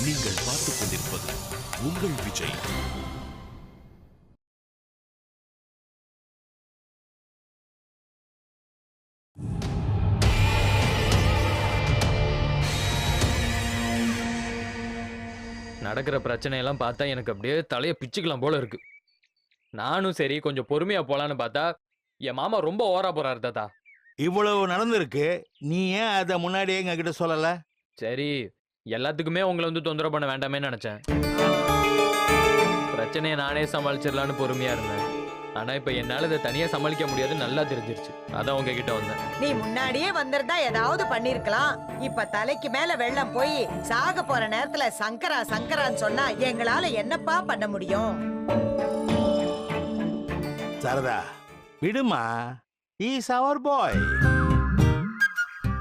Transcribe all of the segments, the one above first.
நீங்கள் பார்த்துக் கொண்டிருப்பது உங்கள் விஜய். நடக்கிற பிரச்சனையெல்லாம் பார்த்தா எனக்கு அப்படியே தலையை பிச்சுக்கலாம் போல இருக்கு. நானும் சரி கொஞ்சம் பொறுமையா போலான்னு பார்த்தா என் மாமா ரொம்ப ஓவரா போறாரு தாத்தா. இவ்வளவு நடந்திருக்கு, நீ ஏன் அதை முன்னாடியே எங்க கிட்ட சொல்லல? சரி எல்லாத்துக்குமே உங்களை வந்து தொந்தரவு பண்ண வேண்டாமே நினைச்சேன். பிரச்சனையை நானே சமாளிச்சிடலான்னு பொறுமையா இருந்தேன். ஆனா இப்ப என்னால இதை தனியா சமாளிக்க முடியாது நல்லா தெரிஞ்சிருச்சு. அதான் உங்ககிட்ட வந்தேன். நீ முன்னாடியே வந்திருந்தா ஏதாவது பண்ணிருக்கலாம். இப்ப தலைக்கு மேல வெள்ளம் போய் சாக போற நேரத்துல சங்கரா சங்கரான்னு சொன்னா எங்களால என்னப்பா பண்ண முடியும்? சரதா விடுமா, இஸ் அவர் பாய்.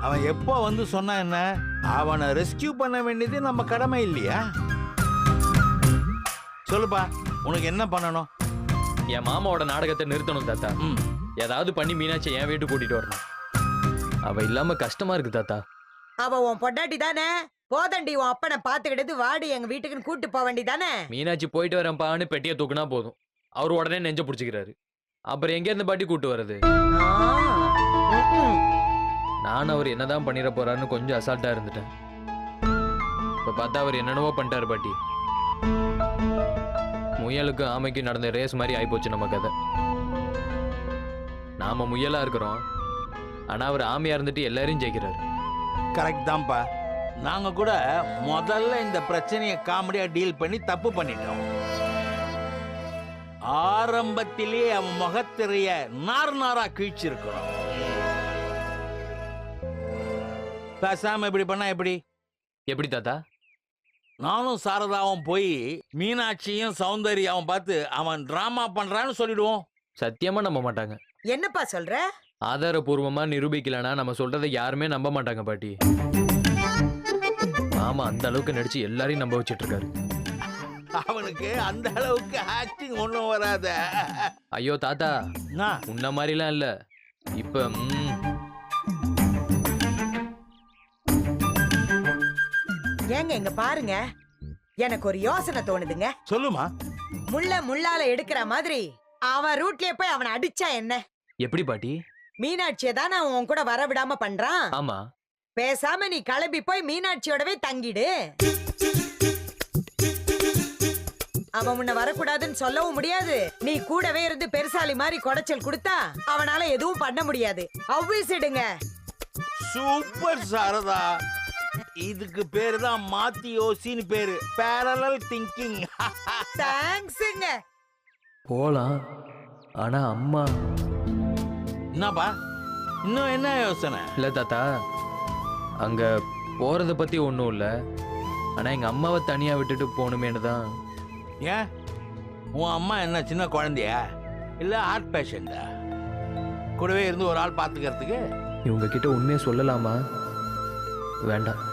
அவன் எப்போ வந்து சொன்னா என்ன? அவனை ரெஸ்கியூ பண்ண வேண்டியது நம்ம கடமை இல்லையா? சொல்லுப்பா, உனக்கு என்ன பண்ணணும்? என் மாமாவோட நாடகத்தை நிறுத்தணும் தாத்தா. ஏதாவது பண்ணி மீனாட்சி என் வீட்டு கூட்டிட்டு வரணும். அவ இல்லாம கஷ்டமா இருக்கு தாத்தா. அவ உன் பொண்டாட்டி தானே, போதண்டி உன் அப்பனை பாத்துக்கிட்டது வாடி எங்க வீட்டுக்குன்னு கூட்டு போக வேண்டியதானே. மீனாட்சி போயிட்டு வரேன்ப்பான்னு பெட்டியை தூக்குனா போதும், அவர் உடனே நெஞ்ச பிடிச்சிக்கிறாரு. அப்புறம் எங்க இருந்து பாட்டி கூட்டு வர்றது? நான் அவர் என்னதான் பண்ணிட போறாருன்னு கொஞ்சம் அசால்ட்டா இருந்துட்டேன். இப்ப பார்த்தா அவர் என்னென்னவோ பண்ணிட்டாரு பாட்டி. முயலுக்கு ஆமைக்கு நடந்த ரேஸ் மாதிரி ஆயிப்போச்சு நம்ம கதை. நாம முயலா இருக்கிறோம், ஆனா அவர் ஆமையா இருந்துட்டு எல்லாரையும் ஜெயிக்கிறாரு. கரெக்ட் தான்ப்பா. நாங்க கூட முதல்ல இந்த பிரச்சனையை காமெடியா டீல் பண்ணி தப்பு பண்ணிட்டோம். ஆரம்பத்திலே அவன் முகத்திரைய நார் நாரா கிழிச்சிருக்கணும். பேசாம இப்படி பண்ணா எப்படி? எப்படி தாத்தா? நானும் சாரதாவும் போய் மீனாட்சியும் சௌந்தர்யாவும் பார்த்து அவன் டிராமா பண்றான்னு சொல்லிடுவோம். சத்தியமா நம்ப மாட்டாங்க. என்னப்பா சொல்ற? ஆதாரபூர்வமா நிரூபிக்கலனா நம்ம சொல்றதை யாருமே நம்ப மாட்டாங்க பாட்டி. ஆமா, அந்த அளவுக்கு நடிச்சு எல்லாரையும் நம்ப வச்சிட்டு இருக்காரு. அவனுக்கு அந்த அளவுக்கு ஆக்டிங் ஒண்ணும் வராத. ஐயோ தாத்தா, உன்ன மாதிரிலாம் இல்ல. இப்ப ஏங்க இங்க பாருங்க, எனக்கு ஒரு யோசனை தோணுதுங்க. சொல்லுமா. முள்ள முள்ளால எடுக்கிற மாதிரி அவன் ரூட்லயே போய் அவனை அடிச்சா என்ன? எப்படி பாட்டி? மீனாட்சியை தானே அவன் உன் கூட வர விடாம பண்றான். ஆமா, பேசாம நீ கிளம்பி போய் மீனாட்சியோடவே தங்கிடு. அவன் முன்ன வரக்கூடாதுன்னு சொல்லவும் முடியாது. நீ கூடவே இருந்து பெருசாலி மாதிரி குடைச்சல் கொடுத்தா அவனால எதுவும் பண்ண முடியாது. அவ்விசிடுங்க. சூப்பர் சாரதா, இதுக்கு பேரு தான் மாத்தி யோசின்னு பேரு. parallel thinking. தேங்க்ஸ்ங்க. போலாம். ஆனா அம்மா என்னப்பா இன்னும் என்ன யோசனை? இல்ல தாத்தா, அங்க போறத பத்தி ஒண்ணும் இல்ல. ஆனா எங்க அம்மாவை தனியா விட்டுட்டு போகணுமேனு தான். ஏன் உன் அம்மா என்ன சின்ன குழந்தையா இல்ல ஹார்ட் பேஷண்டா? கூடவே இருந்து ஒரு ஆள் பாத்துக்கிறதுக்கு. இவங்க கிட்ட உண்மையை சொல்லலாமா? வேண்டாம்,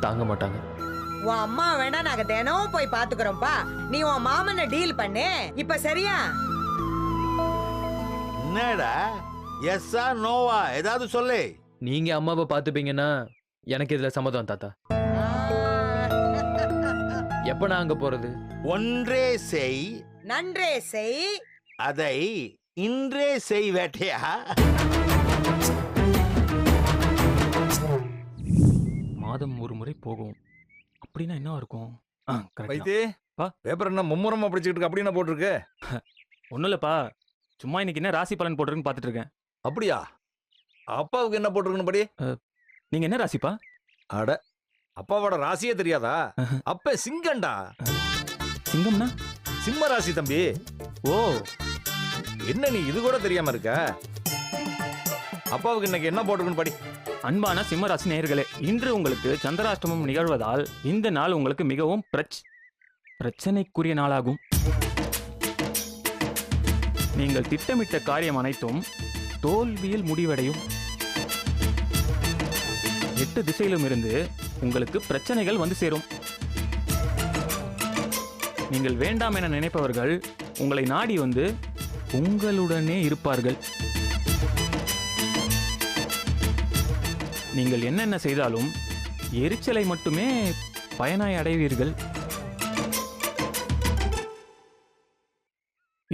தாங்க மாட்டாங்க. உன் அம்மா வேணா நாங்க தினமும் போய் பாத்துக்கிறோம்ப்பா. நீ உன் மாமனை டீல் பண்ணு. இப்ப சரியா? என்னடா எஸ்ஸா நோவா ஏதாவது சொல்லு. நீங்க அம்மாவை பாத்துப்பீங்கன்னா எனக்கு இதுல சம்மதம் தாத்தா. எப்ப நான் அங்க போறது? ஒன்றே செய் நன்றே செய், அதை இன்றே செய் வேட்டையா. மாதம் ஒரு முறை போகும் அப்படின்னா என்ன இருக்கும்? வைத்தி பேப்பர் என்ன மும்முரமா படிச்சுட்டு இருக்கு? அப்படி என்ன போட்டிருக்கு? ஒன்றும் இல்லைப்பா, சும்மா இன்னைக்கு என்ன ராசி பலன் போட்டிருக்குன்னு பார்த்துட்டு இருக்கேன். அப்படியா? அப்பாவுக்கு என்ன போட்டிருக்குன்னு படி. நீங்க என்ன ராசிப்பா? அட, அப்பாவோட ராசியே தெரியாதா? அப்ப சிங்கண்டா. சிங்கம்னா? சிம்ம ராசி தம்பி. ஓ, என்ன நீ இது கூட தெரியாம இருக்க? அப்பாவுக்கு இன்னைக்கு என்ன போட்டிருக்குன்னு படி. அன்பான சிம்மராசி நேயர்களே, இன்று உங்களுக்கு சந்திராஷ்டமம் நிகழ்வதால் இந்த நாள் உங்களுக்கு மிகவும் பிரச்சனைக்குரிய நாளாகும். நீங்கள் திட்டமிட்ட காரியம் அனைத்தும் தோல்வியில் முடிவடையும். 8 திசையிலும் இருந்து உங்களுக்கு பிரச்சனைகள் வந்து சேரும். நீங்கள் வேண்டாம் என நினைப்பவர்கள் உங்களை நாடி வந்து உங்களுடனே இருப்பார்கள். நீங்கள் என்னென்ன செய்தாலும் எரிச்சலை மட்டுமே பயனாய் அடைவீர்கள்.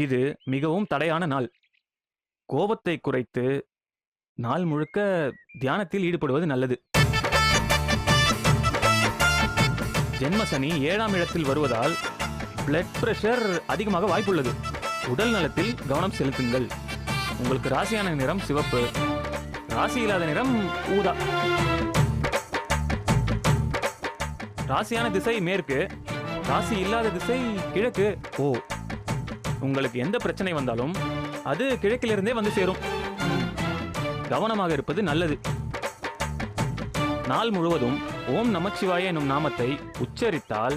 இது மிகவும் தடையான நாள். கோபத்தை குறைத்து நாள் முழுக்க தியானத்தில் ஈடுபடுவது நல்லது. ஜென்ம சனி 7ஆம் இடத்தில் வருவதால் பிளட் பிரஷர் அதிகமாக வாய்ப்புள்ளது. உடல் நலத்தில் கவனம் செலுத்துங்கள். உங்களுக்கு ராசியான நிறம் சிவப்பு, ராசி இல்லாத நிறம் ஊதா. ராசியான திசை மேற்கு, ராசி இல்லாத திசை கிழக்கு. ஓ, உங்களுக்கு எந்த பிரச்சனை வந்தாலும் அது கிழக்கிலிருந்தே வந்து சேரும். கவனமாக இருப்பது நல்லது. நாள் முழுவதும் ஓம் நமச்சிவாய எனும் நாமத்தை உச்சரித்தால்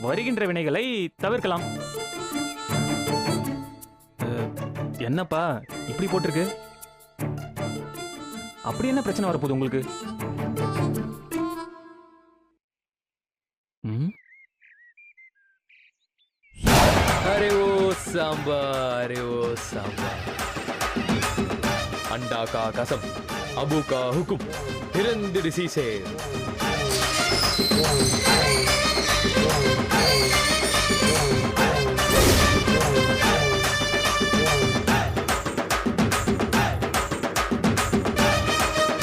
வருகின்ற வினைகளை தவிர்க்கலாம். என்னப்பா இப்படி போட்டிருக்கு? அப்படி என்ன பிரச்சனை வரப்போகுது உங்களுக்கு? अरे वो सांबा, अरे वो सांबा। अंडा का कसम, अबू का हुक्म, हिरंदिसी से।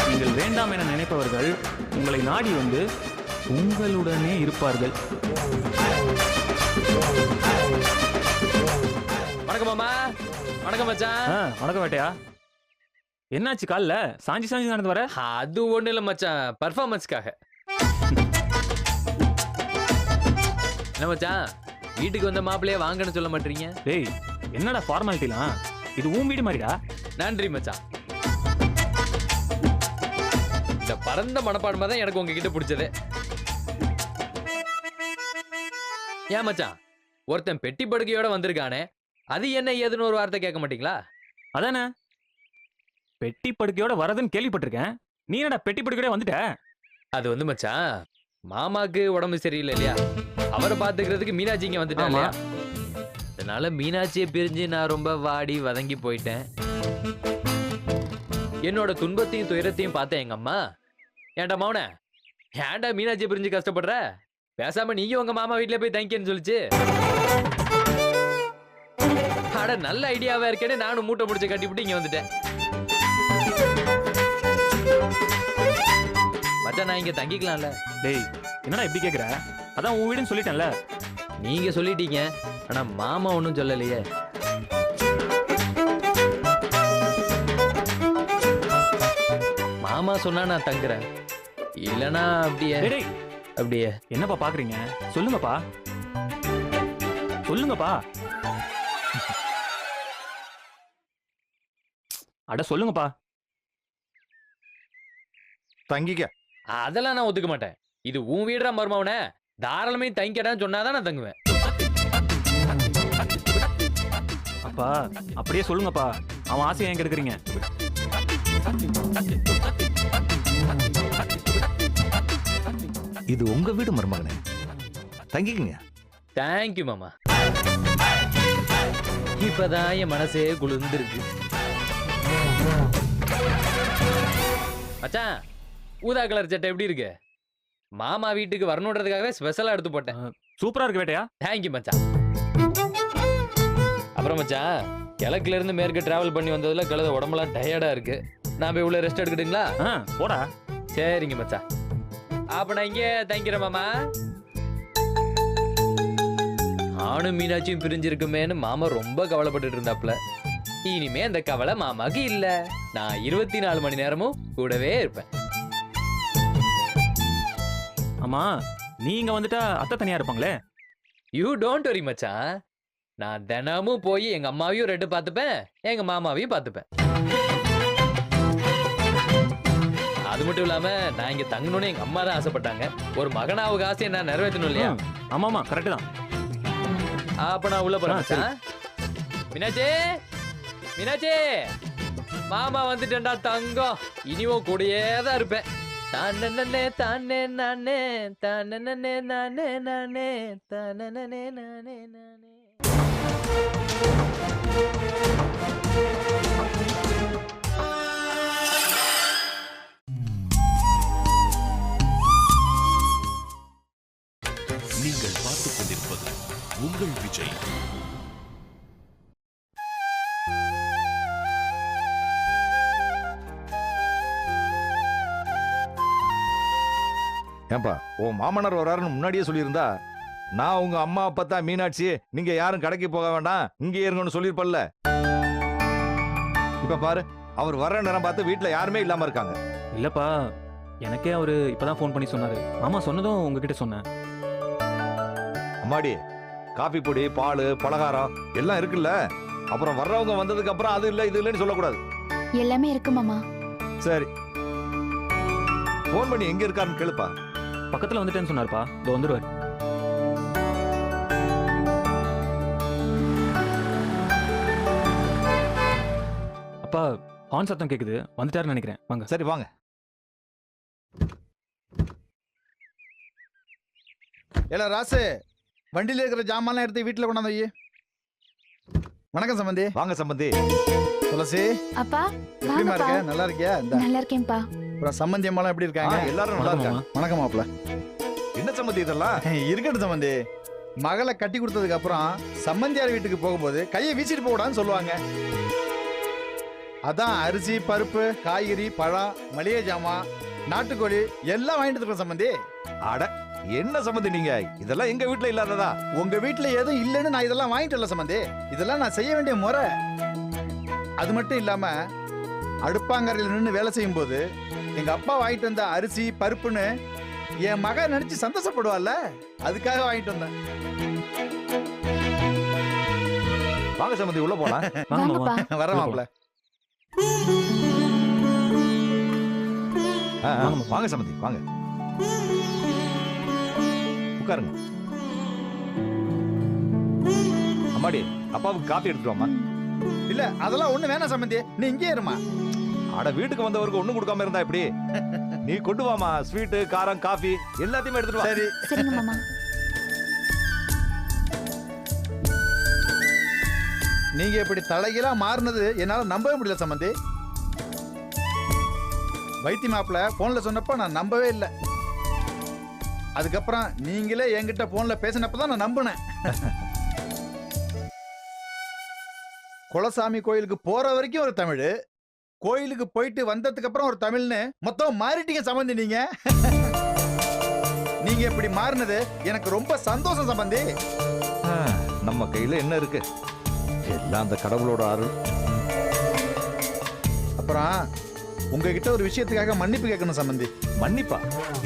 நீங்கள் வேண்டாம் என நினைப்பவர்கள் உங்களை நாடி வந்து உங்களுடனே இருப்பார்கள். வணக்கம் மாமா. வணக்கம் மச்சான். வணக்கம் வேட்டையா. என்னாச்சு கால்ல சாஞ்சி சாஞ்சி நடந்து வர? அது ஒண்ணு இல்ல மச்சான், பர்ஃபார்மன்ஸ்க்காக. என்ன மச்சான், வீட்டுக்கு வந்த மாப்பிள்ளைய வாங்கன்னு சொல்ல மாட்டீங்க? டேய், என்னடா ஃபார்மாலிட்டிலாம்? இது உன் வீடு மாதிரிடா. நன்றி மச்சான். இந்த பரந்த மனப்பான்மை தான் எனக்கு உங்ககிட்ட பிடிச்சது. ஏன் மச்சான், ஒருத்தன் பெட்டி படுக்கையோட வந்திருக்கானே, அது என்ன ஏதுன்னு ஒரு வார்த்தை கேட்க மாட்டீங்களா? அதானே, பெட்டி படுக்கையோட வரதுன்னு கேள்விப்பட்டிருக்கேன். நீ என்னடா பெட்டி படுக்கையோட வந்துட்ட? அது வந்து மச்சான், மாமாக்கு உடம்பு சரியில்லை இல்லையா, அவரை பாத்துக்கிறதுக்கு மீனாட்சி இங்க வந்துட்டான் இல்லையா, அதனால மீனாட்சியை பிரிஞ்சு நான் ரொம்ப வாடி வதங்கி போயிட்டேன். என்னோட துன்பத்தையும் துயரத்தையும் பார்த்தேன் எங்க அம்மா. ஏன்டா மௌன, ஏன்டா மீனாட்சியை பிரிஞ்சு கஷ்டப்படுற, பேசாம நீயும் உங்க மாமா வீட்டுல போய் தங்கிக்கன்னு சொல்லிச்சு. அட நல்ல ஐடியாவா இருக்கேன்னு நானும் மூட்டை முடிச்சு கட்டிவிட்டு இங்க வந்துட்டேன். மச்சான், நான் இங்க தங்கிக்கலாம்ல? டேய், என்னடா இப்படி கேக்குற? அதான் உன் வீடுன்னு சொல்லிட்டேன்ல. நீங்க சொல்லிட்டீங்க, ஆனா மாமா ஒன்னும் சொல்லலையே. மாமா சொன்னா நான் தங்குறேன், இல்லனா அப்படியே டேய், அப்படியே. என்னப்பா பாக்குறீங்க? சொல்லுங்கப்பா, சொல்லுங்கப்பா. அட சொல்லுங்கப்பா. தங்கிக்க. அதெல்லாம் நான் ஒத்துக்க மாட்டேன். இது உன் வீடுறா மருமவனே, தாராளமே தங்கிக்கடான்னு சொன்னாதான் நான் தங்குவேன். அப்பா அப்படியே சொல்லுங்கப்பா, அவன் ஆசையை எங்க எடுக்கிறீங்க? இது உங்க வீடு மருமகனே, தங்கிக்கங்க. தேங்க்யூ மாமா. இப்பதான் என் மனசே குளிர்ந்திருக்கு. மச்சான், ஊதா கலர் சட்டை எப்படி இருக்கு? மாமா வீட்டுக்கு வரணுன்றதுக்காகவே ஸ்பெஷலா எடுத்து போட்டேன். சூப்பரா இருக்கு வேட்டையா. தேங்க்யூ மச்சான். அப்புறம் மச்சான், கிழக்குல இருந்து மேற்கு டிராவல் பண்ணி வந்ததுல கழுத உடம்பெல்லாம் டயர்டா இருக்கு. நான் போய் உள்ள ரெஸ்ட் எடுக்கட்டுங்களா? போடா. சரிங்க மச்சான், அப்ப நான் இங்கே தங்கிக்கிறேன் மாமா. நானும் மீனாட்சியும் பிரிஞ்சிருக்குமேன்னு மாமா ரொம்ப கவலைப்பட்டு இருந்தாப்ல. இனிமே அந்த கவலை மாமாக்கு இல்ல. நான் 24 மணி நேரமும் கூடவே இருப்பேன். ஆமா, நீங்க வந்துட்டா அத்தை தனியா இருப்பாங்களே. யூ டோன்ட் வரி மச்சான், நான் தினமும் போய் எங்க அம்மாவையும் ரெட்டு பார்த்துப்பேன், எங்க மாமாவையும் பார்த்துப்பேன். அது மட்டும் இல்லாம நான் இங்க தங்கணும்னு எங்க அம்மா தான் ஆசைப்பட்டாங்க. ஒரு மகனாவுக்கு ஆசையை நான் நிறைவேற்றணும் இல்லையா? ஆமாமா, கரெக்ட் தான். அப்ப நான் உள்ள போறேன் மச்சான். மீனாட்சி, மீனாட்சி, மாமா வந்துட்டேன்டா தங்கம். இனிவும் கூடயே தான் இருப்பேன். தானே தானே நானே தானே நானே நானே தானே நானே நானே. உங்கள் விஜய். ஏன்பா உன் மாமனார் வராருன்னு முன்னாடியே சொல்லியிருந்தா நான் உங்க அம்மா அப்பா தான் மீனாட்சி, நீங்க யாரும் கடைக்கு போக வேண்டாம் இங்கே இருங்கன்னு சொல்லியிருப்பல்ல. இப்ப பாரு, அவர் வர்ற நேரம் பார்த்து வீட்டுல யாருமே இல்லாம இருக்காங்க. இல்லப்பா, எனக்கே அவரு இப்பதான் ஃபோன் பண்ணி சொன்னாரு. மாமா சொன்னதும் உங்ககிட்ட சொன்னேன். அம்மாடி, காபி பொடி, பால், பலகாரம் எல்லாம் இருக்குல்ல. அப்புறம் வர்றவங்க வந்ததுக்கு அப்புறம் அது இல்ல இது இல்லைன்னு சொல்லக்கூடாது. எல்லாமே இருக்கு மாமா. சரி, போன் பண்ணி எங்க இருக்காருன்னு கேளுப்பா. பக்கத்துல வந்துட்டேன்னு சொன்னாருப்பா, இதோ வந்துருவாரு. அப்பா, ஹார்ன் சத்தம் கேக்குது, வந்துட்டாருன்னு நினைக்கிறேன். வாங்க. சரி வாங்க. ஏல ராசு, வண்டியில இருக்கிற ஜாமான்லாம் எடுத்து வீட்டுல கொண்டாந்து வை. வணக்கம் சம்பந்தி. வாங்க சம்பந்தி. துளசி, அப்பா எப்படிமா வாங்கப்பா. இருக்க? நல்லா இருக்கியா? இந்த நல்லா இருக்கேன்ப்பா. அப்புறம் சம்பந்தி அம்மாலாம் எப்படி இருக்காங்க? எல்லாரும் நல்லா வணக்கம் இருக்காங்க. மாமா. வணக்கம் மாப்ள. என்ன சம்பந்தி இதெல்லாம்? இருக்கட்டும் சம்பந்தி. மகளை கட்டி கொடுத்ததுக்கு அப்புறம் சம்பந்தியார் வீட்டுக்கு போகும்போது கையை வீசிட்டு போடான்னு சொல்லுவாங்க. அதான் அரிசி, பருப்பு, காய்கறி, பழம், மளிகை ஜாமான், நாட்டுக்கோழி எல்லாம் வாங்கிட்டு இருக்கோம் சம்பந்தி. அட, என்ன சம்பந்தி நீங்க இதெல்லாம் எங்க வீட்டுல இல்லாததா? உங்க வீட்டுல எதுவும் இல்லைன்னு நான் இதெல்லாம் வாங்கிட்டு வரல சம்பந்தி. இதெல்லாம் நான் செய்ய வேண்டிய முறை. அது மட்டும் இல்லாம அடுப்பாங்கரையில் நின்று வேலை செய்யும் போது எங்க அப்பா வாங்கிட்டு வந்த அரிசி, பருப்புன்னு என் மக நினைச்சு சந்தோஷப்படுவாள்ல, அதுக்காக வாங்கிட்டு வந்தேன். வாங்க சம்பந்தி, உள்ள போலாம். வாங்க மாமா. வாங்கப்பா. வர மாப்ள. வாங்க சம்பந்தி, வாங்க உட்காருங்க. அம்மாடி, அப்பாவுக்கு காப்பி எடுத்துட்டு வாமா. இல்ல அதெல்லாம் ஒண்ணு வேணாம் சம்பந்தி, நீ இங்கே இருமா. அட, வீட்டுக்கு வந்தவருக்கு ஒண்ணும் கொடுக்காம இருந்தா எப்படி? நீ கொண்டு வாமா, ஸ்வீட், காரம், காஃபி எல்லாத்தையுமே எடுத்துட்டு வா. சரி. சரிங்க மாமா. நீங்க இப்படி தலைகீழா மாறினது என்னால நம்பவே முடியல சம்பந்தி. வைத்திய மாப்பிள போன்ல சொன்னப்ப நான் நம்பவே இல்லை. அதுக்கப்புறம் நீங்களே என்கிட்ட போன்ல பேசினப்பதான் நான் நம்பினேன். குலசாமி கோயிலுக்கு போற வரைக்கும் ஒரு தமிழ், கோயிலுக்கு போயிட்டு வந்ததுக்கு அப்புறம் ஒரு தமிழ்னு மொத்தம் மாறிட்டீங்க சம்பந்தி நீங்க. நீங்க இப்படி மாறினது எனக்கு ரொம்ப சந்தோஷம் சம்பந்தி. நம்ம கையில என்ன இருக்கு? எல்லாம் அந்த கடவுளோட அருள். அப்புறம் உங்ககிட்ட ஒரு விஷயத்துக்காக மன்னிப்பு கேட்கணும் சம்பந்தி. மன்னிப்பா?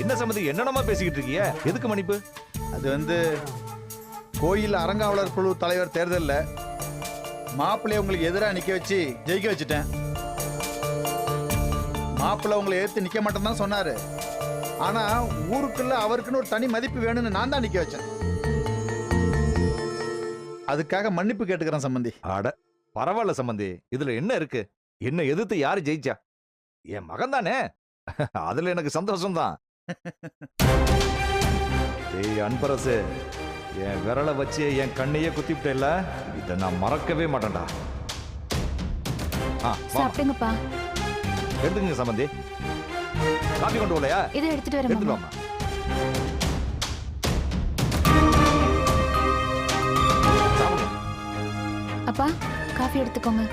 என்ன சம்பந்தி, என்னென்னமா பேசிக்கிட்டு இருக்கீங்க? எதுக்கு மன்னிப்பு? அது வந்து கோயில் அறங்காவலர் குழு தலைவர் தேர்தல்ல மாப்பிள்ளைய உங்களுக்கு எதிராக நிக்க வச்சு ஜெயிக்க வச்சுட்டேன். மாப்பிள்ளை உங்களை எதிர்த்து நிக்க மாட்டேன்னு தான் சொன்னாரு. ஆனா ஊருக்குள்ள அவருக்குன்னு ஒரு தனி மதிப்பு வேணும்னு நான் தான் நிக்க வச்சேன். அதுக்காக மன்னிப்பு கேட்டுக்கிறேன் சம்பந்தி. அட, பரவாயில்ல சம்பந்தி, இதுல என்ன இருக்கு? என்ன எதிர்த்து யாரு ஜெயிச்சா? என் மகன் தானே. அதுல எனக்கு சந்தோஷம் தான். ஏய் அன்பரசு, என் விரலை வச்சு என் கண்ணையே குத்திவிட்டேல்ல, இதை நான் மறக்கவே மாட்டேன்டா. வா. சாப்பிடுங்கப்பா. எடுத்துங்க சம்பந்தி. காபி கொண்டு வரலையா? இதை எடுத்துட்டு வரேன் எடுத்துட்டு மாமா. வாமா. சாப்பிடுங்க. அப்பா, காஃபி எடுத்துக்கோங்க.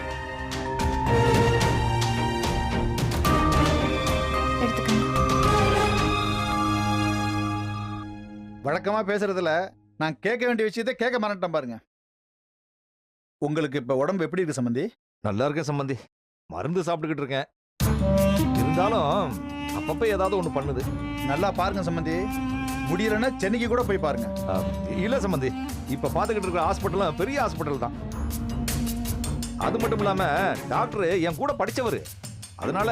எடுத்துக்கோங்க. வழக்கமா பேசுறதுல நான் கேட்க வேண்டிய விஷயத்தை கேட்க மறந்துட்டேன் பாருங்க. உங்களுக்கு இப்ப உடம்பு எப்படி இருக்கு சம்பந்தி? நல்லா இருக்கேன் சம்பந்தி. மருந்து சாப்பிட்டுக்கிட்டு இருக்கேன். இருந்தாலும் அப்பப்ப ஏதாவது ஒண்ணு பண்ணுது. நல்லா பாருங்க சம்பந்தி. முடியலன்னா சென்னைக்கு கூட போய் பாருங்க. இல்ல சம்பந்தி, இப்ப பாத்துக்கிட்டு இருக்கிற ஹாஸ்பிட்டல் பெரிய ஹாஸ்பிட்டல் தான். அது மட்டும் இல்லாம டாக்டர் என் கூட படிச்சவரு, அதனால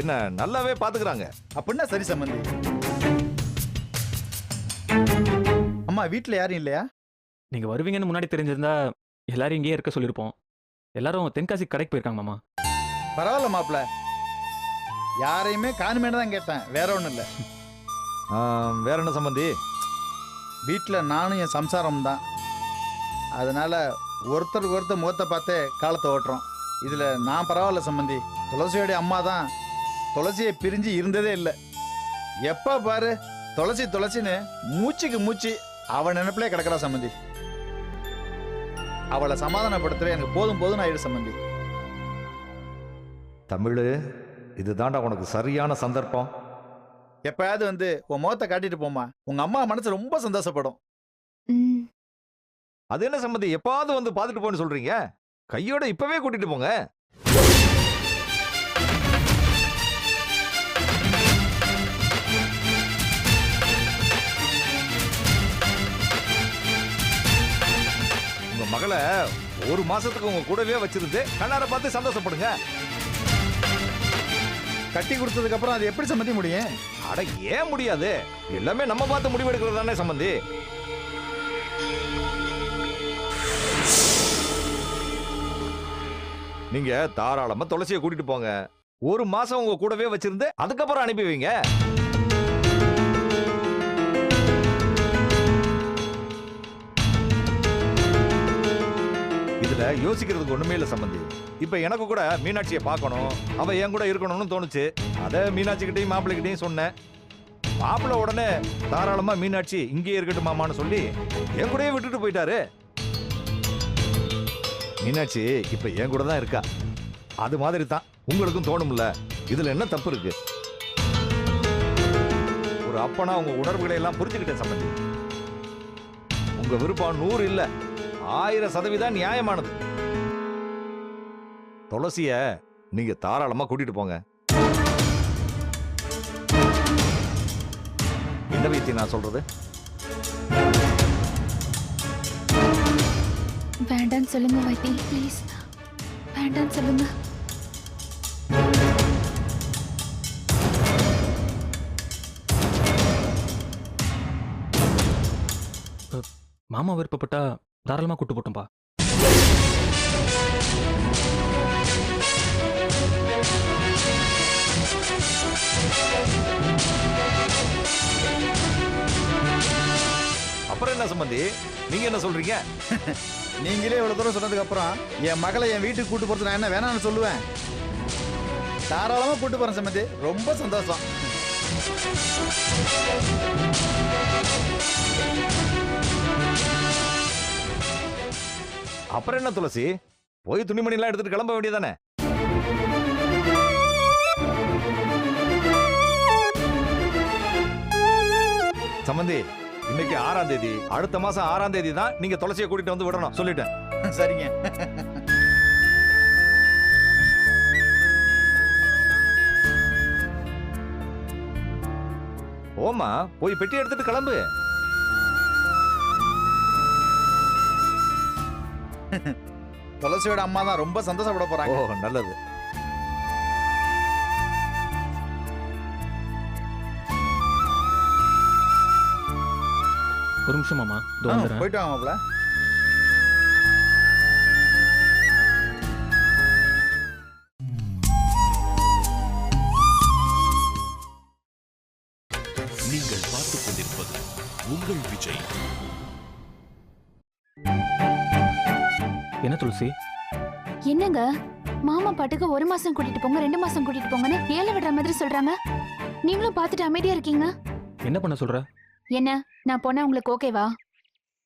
என்ன நல்லாவே பாத்துக்கிறாங்க. அப்படின்னா சரி சம்பந்தி. அம்மா வீட்டுல யாரும் இல்லையா? நீங்க வருவீங்கன்னு முன்னாடி தெரிஞ்சிருந்தா எல்லாரும் இங்கேயே இருக்க சொல்லியிருப்போம். எல்லாரும் தென்காசி கடைக்கு போயிருக்காங்க மாமா. பரவாயில்ல மாப்பிள, யாரையுமே காணுமேனு தான் கேட்டேன், வேற ஒண்ணும் இல்ல. வேற என்ன சம்பந்தி? வீட்டுல நானும் என் சம்சாரம் தான். அதனால ஒருத்தருக்கு ஒருத்தர் முகத்தை பார்த்தே காலத்தை ஓட்டுறோம். இதுல நான் பரவாயில்ல சம்பந்தி. துளசியோடைய அம்மா தான் துளசியை பிரிஞ்சு இருந்ததே இல்லை. எப்ப பாரு துளசி துளசின்னு மூச்சுக்கு மூச்சு அவன் நினைப்பிலே கிடக்குறா சம்பந்தி. அவளை சமாதானப்படுத்துற எனக்கு போதும் போதும் ஆயிடு சம்பந்தி. தமிழ், இதுதான்டா உனக்கு சரியான சந்தர்ப்பம். எப்பயாவது வந்து உன் முகத்தை காட்டிட்டு போமா, உங்க அம்மா மனசு ரொம்ப சந்தோஷப்படும். ம். அது என்ன சம்பந்தி, எப்பாவது வந்து பார்த்துட்டு போன்னு சொல்றீங்க? கையோட இப்பவே கூட்டிட்டு போங்க. உங்க மகளை ஒரு மாசத்துக்கு உங்க கூடவே வச்சிருந்து கண்ணார பார்த்து சந்தோஷப்படுங்க. கட்டி கொடுத்ததுக்கு அப்புறம் அது எப்படி சம்மதி முடியும்? அட ஏன் முடியாது? எல்லாமே நம்ம பார்த்து முடிவெடுக்கிறது தானே சம்பந்தி. நீங்க தாராளமா துளசியை கூட்டிட்டு போங்க. ஒரு மாசம் உங்க கூடவே வச்சிருந்து அதுக்கப்புறம் அனுப்பி வைங்க. இதுல யோசிக்கிறதுக்கு ஒண்ணுமே இல்ல சம்பந்தி. இப்ப எனக்கு கூட மீனாட்சியை பார்க்கணும், அவ என் கூட இருக்கணும்னு தோணுச்சு. அத மீனாட்சிக்கிட்டையும் மாப்பிள்ளைகிட்டையும் சொன்னேன். மாப்பிள்ளை உடனே தாராளமா மீனாட்சி இங்கேயே இருக்கட்டும் மாமான்னு சொல்லி என் கூடயே விட்டுட்டு போயிட்டாரு. மீனாட்சி இப்ப என் கூட தான் இருக்கா. அது மாதிரி தான் உங்களுக்கும் தோணும்ல. இதுல என்ன தப்பு இருக்கு? ஒரு அப்பனா உங்க உணர்வுகளை எல்லாம் புரிஞ்சுக்கிட்டேன் சம்பந்தி. உங்க விருப்பம் 100 இல்ல 1000% நியாயமானது. துளசிய நீங்க தாராளமா கூட்டிட்டு போங்க. என்ன வைத்தி நான் சொல்றது? வேண்டான்னு சொல்லுங்க வைத்தி, ப்ளீஸ். வேண்டான்னு சொல்லுங்க. மாமா விருப்பப்பட்டா தாராளமா கூட்டு போட்டோம்பா. அப்புறம் என்ன சம்பந்தி, நீங்க என்ன சொல்றீங்க? நீங்களே இவ்வளவு தூரம் சொன்னதுக்கு அப்புறம் என் மகளை என் வீட்டுக்கு கூட்டு போறது நான் என்ன வேணாம்னு சொல்லுவேன்? தாராளமா கூட்டு போறேன் சம்பந்தி. ரொம்ப சந்தோஷம். அப்புறம் என்ன துளசி, போய் துணிமணி எல்லாம் எடுத்துட்டு கிளம்ப வேண்டியதானே? சம்பந்தி, இன்னைக்கு 6ஆம் தேதி, அடுத்த மாசம் 6ஆம் தேதி தான் நீங்க துளசியை கூட்டிட்டு வந்து விடணும் சொல்லிட்டேன். சரிங்க. ஓமா, போய் பெட்டி எடுத்துட்டு கிளம்பு. துளசியோட அம்மா தான் ரொம்ப சந்தோஷப்பட ஓ போறாங்க. நல்லது. ஒரு நிமிஷம் மாமா, இதோ வந்துடுறேன். போயிட்டு வாங்க மாப்ள. நீங்கள் பார்த்துக் கொண்டிருப்பது உங்கள் விஜய். என்ன துளசி, என்னங்க மாமா பாட்டுக்கு 1 மாசம் கூட்டிட்டு போங்க, 2 மாசம் கூட்டிட்டு போங்கன்னு ஏல விடுற மாதிரி சொல்றாங்க. நீங்களும் பார்த்துட்டு அமைதியா இருக்கீங்க. என்ன பண்ண சொல்ற? என்ன, நான் போனா உங்களுக்கு ஓகேவா?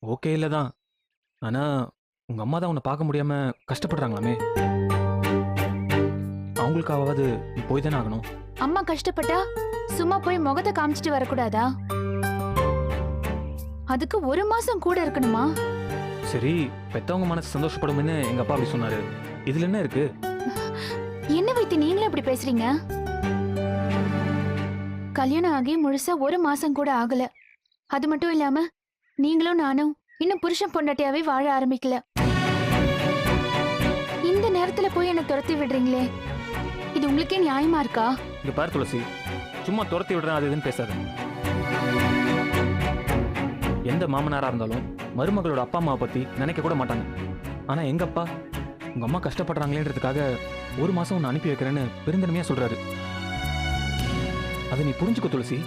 ஓகே இல்லதான், ஆனா உங்க அம்மா தான் உன்னை பார்க்க முடியாம கஷ்டப்படுறாங்களாமே. அவங்களுக்காவது நீ போய் தானே ஆகணும். அம்மா கஷ்டப்பட்டா சும்மா போய் முகத்தை காமிச்சிட்டு வரக்கூடாதா? அதுக்கு 1 மாசம் கூட இருக்கணுமா? சரி, பெத்தவங்க மனசு சந்தோஷப்படும்னு எங்க அப்பா அப்படி சொன்னாரு. இதுல என்ன இருக்கு? என்ன வைத்து நீங்களும் இப்படி பேசுறீங்க? கல்யாணம் ஆகி முழுசா 1 மாசம் கூட ஆகல. அது மட்டும் இல்லாம நீங்களும் நானும் இன்னும் புருஷன் பொண்டாட்டியாவே வாழ ஆரம்பிக்கல. இந்த நேரத்துல போய் என்ன துரத்தி விடுறீங்களே, இது உங்களுக்கே நியாயமா இருக்கா? இங்க பாரு துளசி, சும்மா துரத்தி விடுறேன் அது இதுன்னு பேசாத. எந்த மாமனாரா இருந்தாலும் மருமகளோட அப்பா அம்மாவை பத்தி நினைக்க கூட மாட்டாங்க. ஆனா எங்க அப்பா உங்க அம்மா கஷ்டப்படுறாங்களேன்றதுக்காக 1 மாசம் உன்னை அனுப்பி வைக்கிறேன்னு பெருந்தன்மையா சொல்றாரு. அதை நீ புரிஞ்சுக்க துளசி.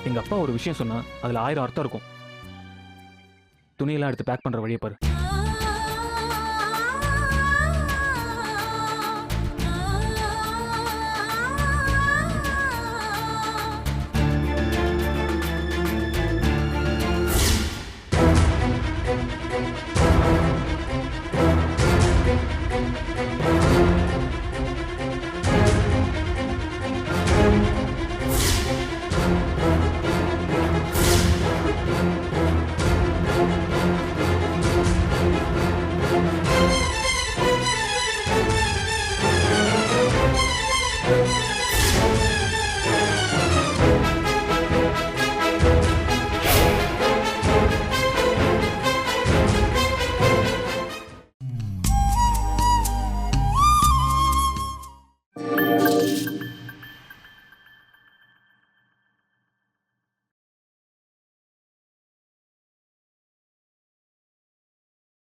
எங்க அப்பா ஒரு விஷயம் சொன்னா அதுல 1000 அர்த்தம் இருக்கும். துணியெல்லாம் எடுத்து பேக் பண்ற வழியை பாரு.